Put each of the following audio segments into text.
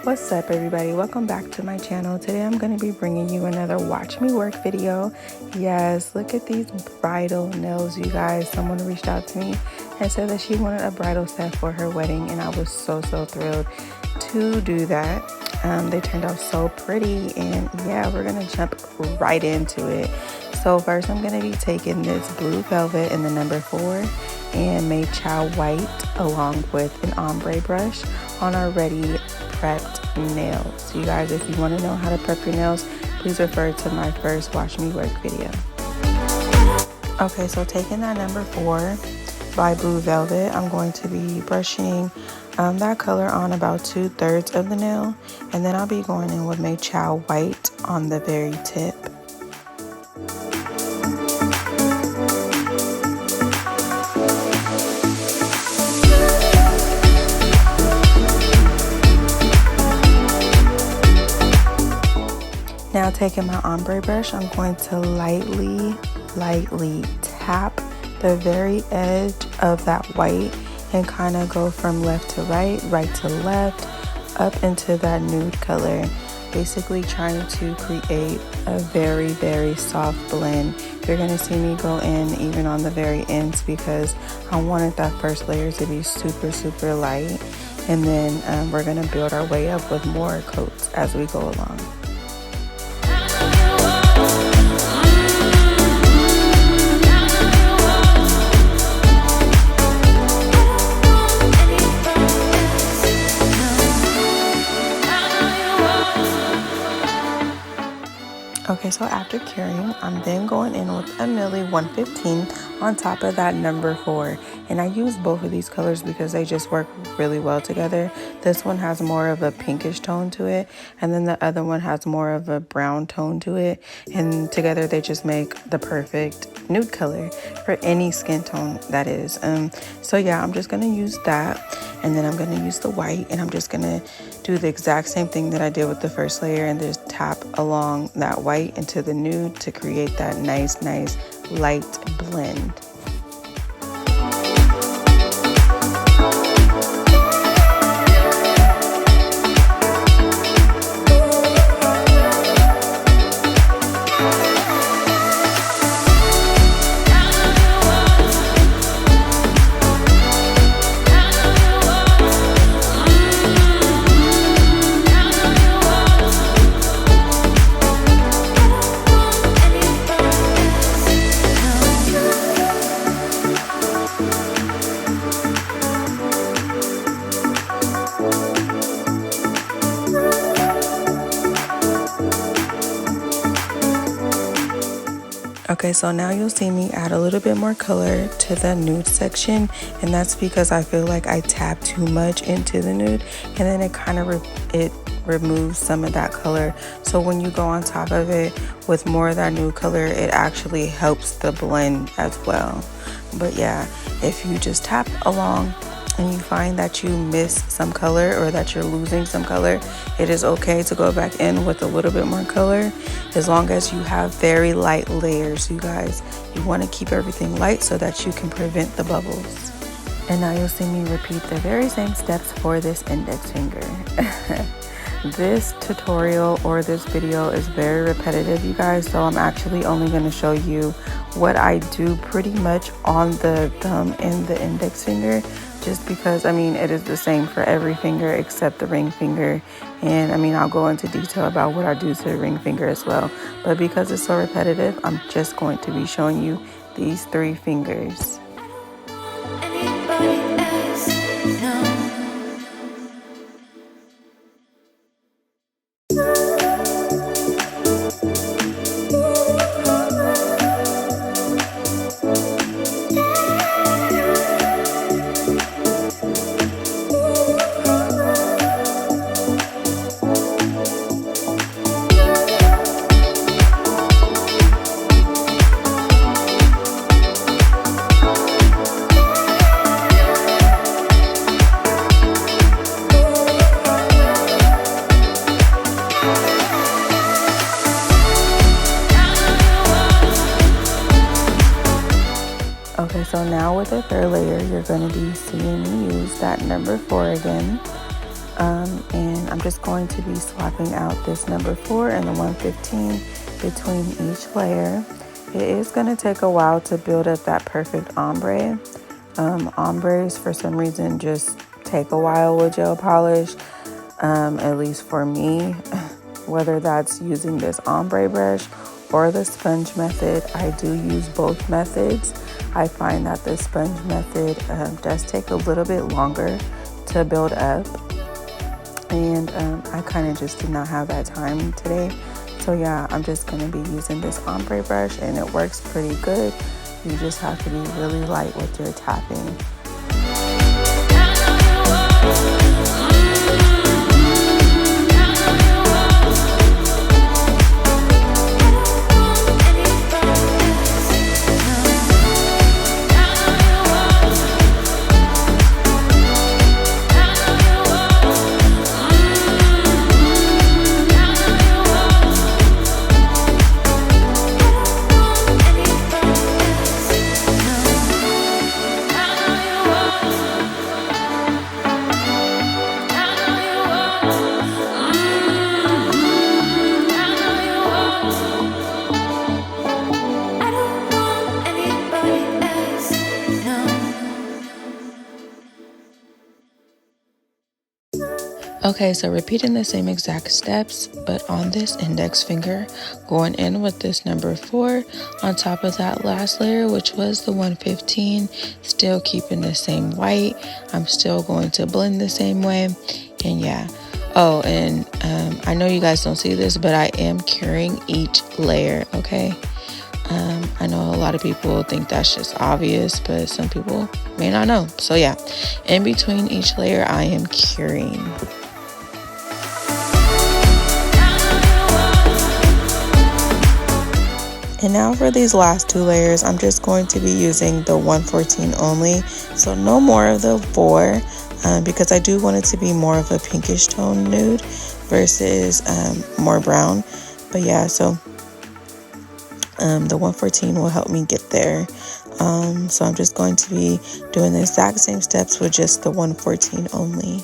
What's up, everybody? Welcome back to my channel. Today I'm going to be bringing you another watch me work video. Yes, look at these bridal nails, you guys. Someone reached out to me and said that she wanted a bridal set for her wedding, and I was so thrilled to do that. They turned out so pretty, and yeah, we're gonna jump right into it. So first I'm gonna be taking this blue velvet in the number 4 and made chow white along with an ombre brush on our ready prepped nails. You guys, if you want to know how to prep your nails, please refer to my first watch me work video. Okay, so taking that number 4 by blue velvet, I'm going to be brushing that color on about 2/3 of the nail, and then I'll be going in with my chow white on the very tip. Now taking my ombre brush, I'm going to lightly tap the very edge of that white and kind of go from left to right, right to left, up into that nude color. Basically trying to create a very soft blend. You're gonna see me go in even on the very ends because I wanted that first layer to be super light. And then we're gonna build our way up with more coats as we go along. Okay, so after curing, I'm then going in with a Millie 115 on top of that number 4. And I use both of these colors because they just work really well together. This one has more of a pinkish tone to it, and then the other one has more of a brown tone to it. And together they just make the perfect nude color for any skin tone, that is. So yeah, I'm just gonna use that, and then I'm gonna use the white, and I'm just gonna do the exact same thing that I did with the first layer and just tap along that white into the nude to create that nice light blend. Okay, so now you'll see me add a little bit more color to the nude section, and that's because I feel like I tap too much into the nude, and then it kind of removes some of that color. So when you go on top of it with more of that nude color, it actually helps the blend as well. But yeah, if you just tap along and you find that you miss some color or that you're losing some color, it is okay to go back in with a little bit more color, as long as you have very light layers. You guys, you want to keep everything light so that you can prevent the bubbles. And now you'll see me repeat the very same steps for this index finger. This tutorial or this video is very repetitive, you guys, so I'm actually only going to show you what I do pretty much on the thumb and the index finger, just because, I mean, it is the same for every finger except the ring finger. And I mean, I'll go into detail about what I do to the ring finger as well. But because it's so repetitive, I'm just going to be showing you these 3 fingers. Okay, so now with the third layer, you're going to be seeing me use that number 4 again. And I'm just going to be swapping out this number 4 and the 115 between each layer. It is going to take a while to build up that perfect ombre. Ombres, for some reason, just take a while with gel polish, at least for me. Whether that's using this ombre brush or the sponge method, I do use both methods. I find that the sponge method does take a little bit longer to build up, and I kind of just did not have that time today. So yeah, I'm just going to be using this ombre brush, and it works pretty good. You just have to be really light with your tapping. Okay, so repeating the same exact steps, but on this index finger, going in with this number 4 on top of that last layer, which was the 115, still keeping the same white. I'm still going to blend the same way, and yeah. Oh, and I know you guys don't see this, but I am curing each layer, okay? I know a lot of people think that's just obvious, but some people may not know. So yeah, in between each layer, I am curing. And now for these last 2 layers, I'm just going to be using the 114 only. So no more of the 4, because I do want it to be more of a pinkish tone nude versus more brown. But yeah, so the 114 will help me get there. So I'm just going to be doing the exact same steps with just the 114 only.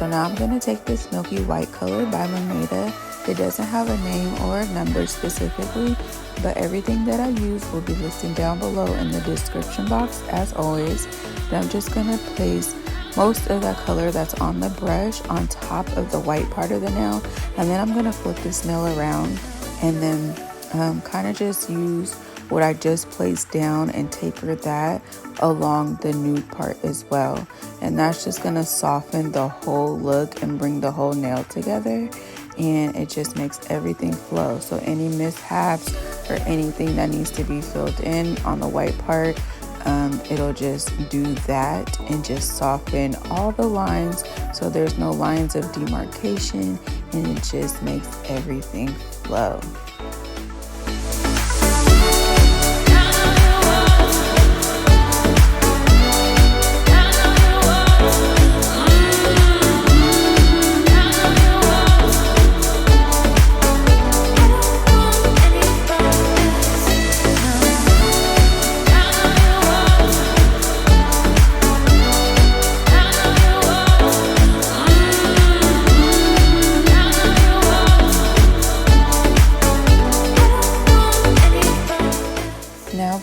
so now I'm going to take this milky white color by Lameda. It doesn't have a name or a number specifically, but everything that I use will be listed down below in the description box as always. Then I'm just going to place most of that color that's on the brush on top of the white part of the nail, and then I'm going to flip this nail around and then kind of just use what I just placed down and taper that along the nude part as well. And that's just going to soften the whole look and bring the whole nail together, and it just makes everything flow. So any mishaps or anything that needs to be filled in on the white part, it'll just do that and just soften all the lines so there's no lines of demarcation, and it just makes everything flow.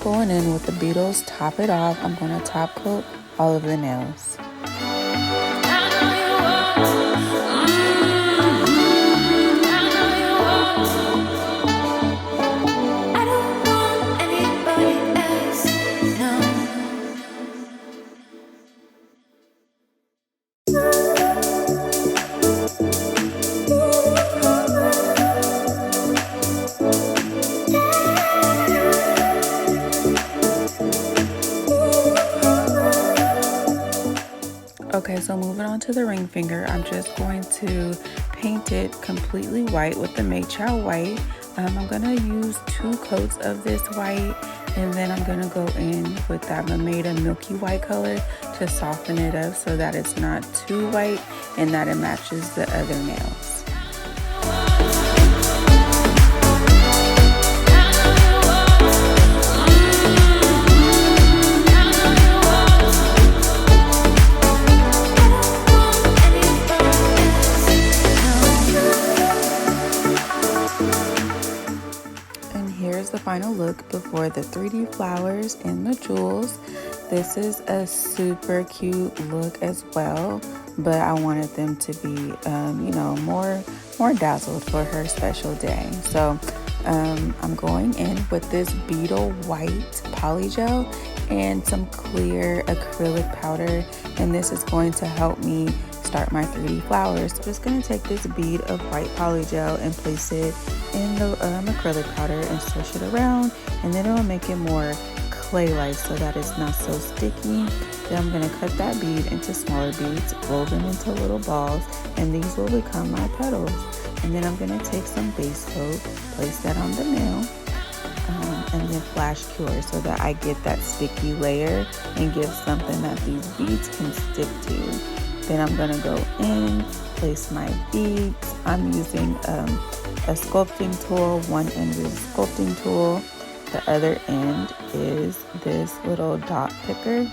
Going in with the Beetles Top It Off, I'm going to top coat all of the nails. Okay, so moving on to the ring finger, I'm just going to paint it completely white with the Maychow white. I'm going to use 2 coats of this white, and then I'm going to go in with that Lameda milky white color to soften it up so that it's not too white and that it matches the other nails. The final look before the 3D flowers and the jewels. This is a super cute look as well, but I wanted them to be you know, more dazzled for her special day. So I'm going in with this beetle white polygel and some clear acrylic powder, and this is going to help me start my 3D flowers. So I'm just going to take this bead of white polygel and place it in the acrylic powder and swish it around, and then it'll make it more clay-like so that it's not so sticky. Then I'm going to cut that bead into smaller beads, roll them into little balls, and these will become my petals. And then I'm going to take some base coat, place that on the nail, and then flash cure so that I get that sticky layer and give something that these beads can stick to. Then I'm going to go in, place my beads. I'm using a sculpting tool. One end is a sculpting tool. The other end is this little dot picker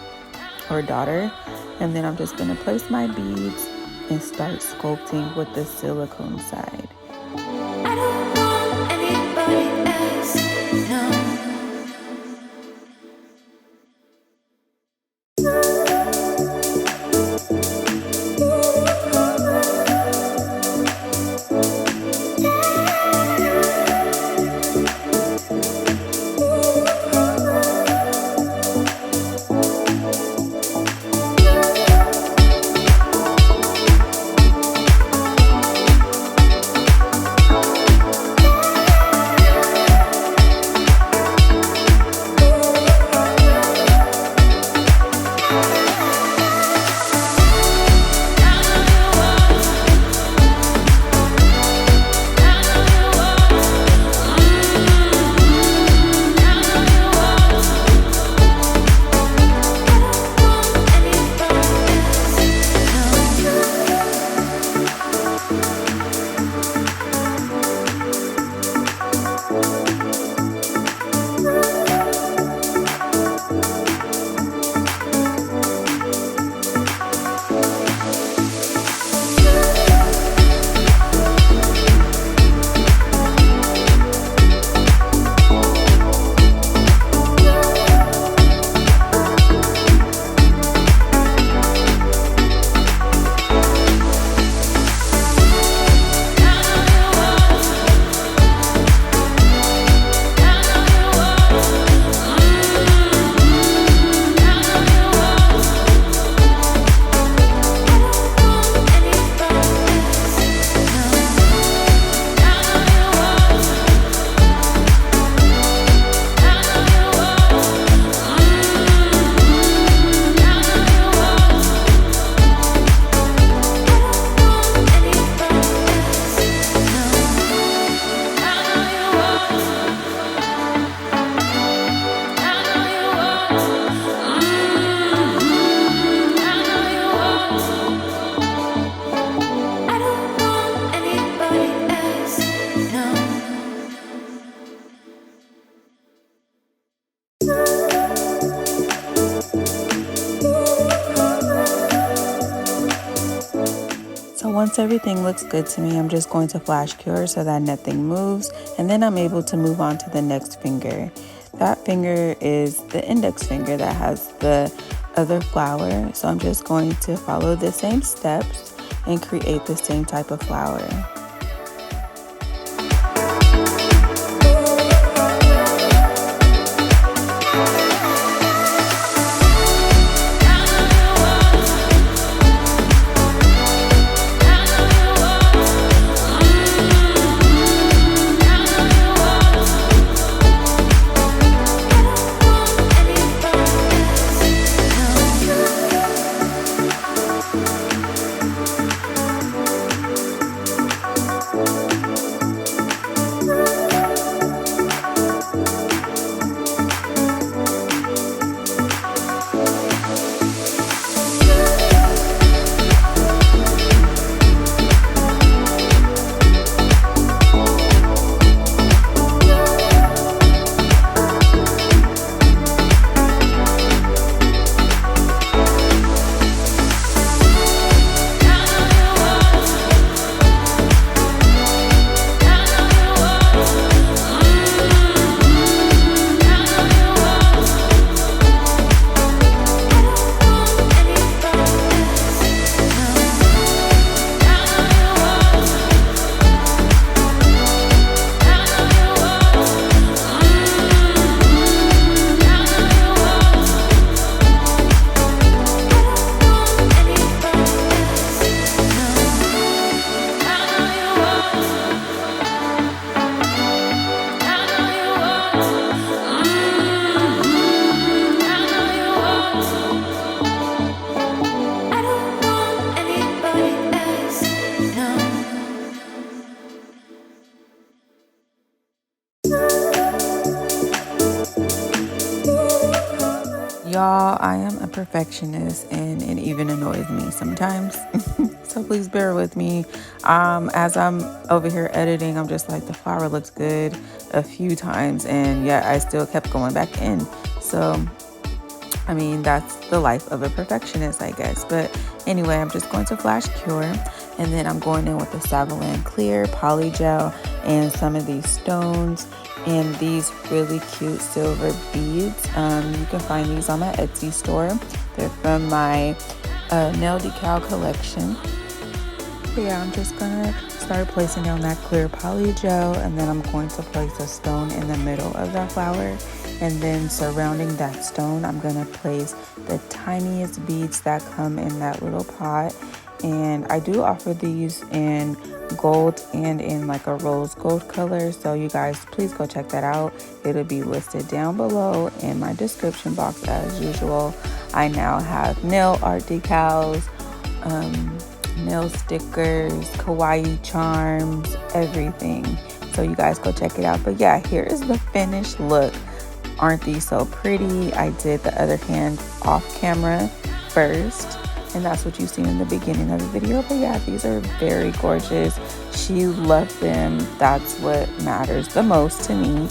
or dotter. And then I'm just going to place my beads and start sculpting with the silicone side. I don't want anybody else, no. once everything looks good to me, I'm just going to flash cure so that nothing moves, and then I'm able to move on to the next finger. That finger is the index finger that has the other flower, so I'm just going to follow the same steps and create the same type of flower. Y'all, I am a perfectionist and it even annoys me sometimes. So please bear with me. As I'm over here editing, I'm just like, the flower looks good a few times, and yet I still kept going back in. So, I mean, that's the life of a perfectionist, I guess. But anyway, I'm just going to flash cure, and then I'm going in with the Savlon Clear, Polygel, and some of these stones and these really cute silver beads. You can find these on my Etsy store. They're from my nail decal collection. But yeah, I'm just gonna start placing down that clear polygel, and then I'm going to place a stone in the middle of that flower, and then surrounding that stone I'm gonna place the tiniest beads that come in that little pot. And I do offer these in gold and in like a rose gold color, so you guys please go check that out. It'll be listed down below in my description box as usual. I now have nail art decals, nail stickers, kawaii charms, everything, so you guys go check it out. But yeah, here is the finished look. Aren't these so pretty? I did the other hand off camera first, and that's what you see in the beginning of the video. But yeah, these are very gorgeous. She loved them. That's what matters the most to me.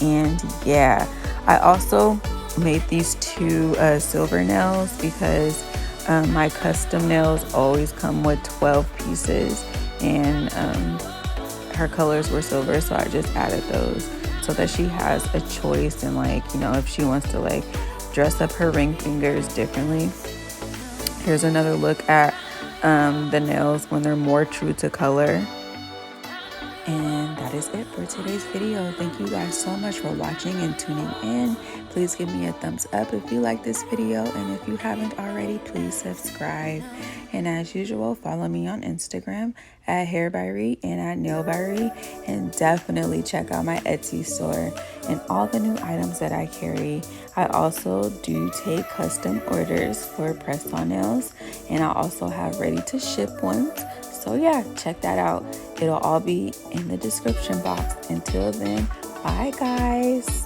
And yeah, I also made these two silver nails because my custom nails always come with 12 pieces, and her colors were silver, so I just added those so that she has a choice, and like, you know, if she wants to like dress up her ring fingers differently. Here's another look at the nails when they're more true to color. And that is it for today's video. Thank you guys so much for watching and tuning in. Please give me a thumbs up if you like this video, and if you haven't already, please subscribe. And as usual, follow me on Instagram at Hair.BYRII and at NAILED.BYRII, and definitely check out my Etsy store and all the new items that I carry. I also do take custom orders for press-on nails, and I also have ready to ship ones. So yeah, check that out. It'll all be in the description box. Until then, bye guys.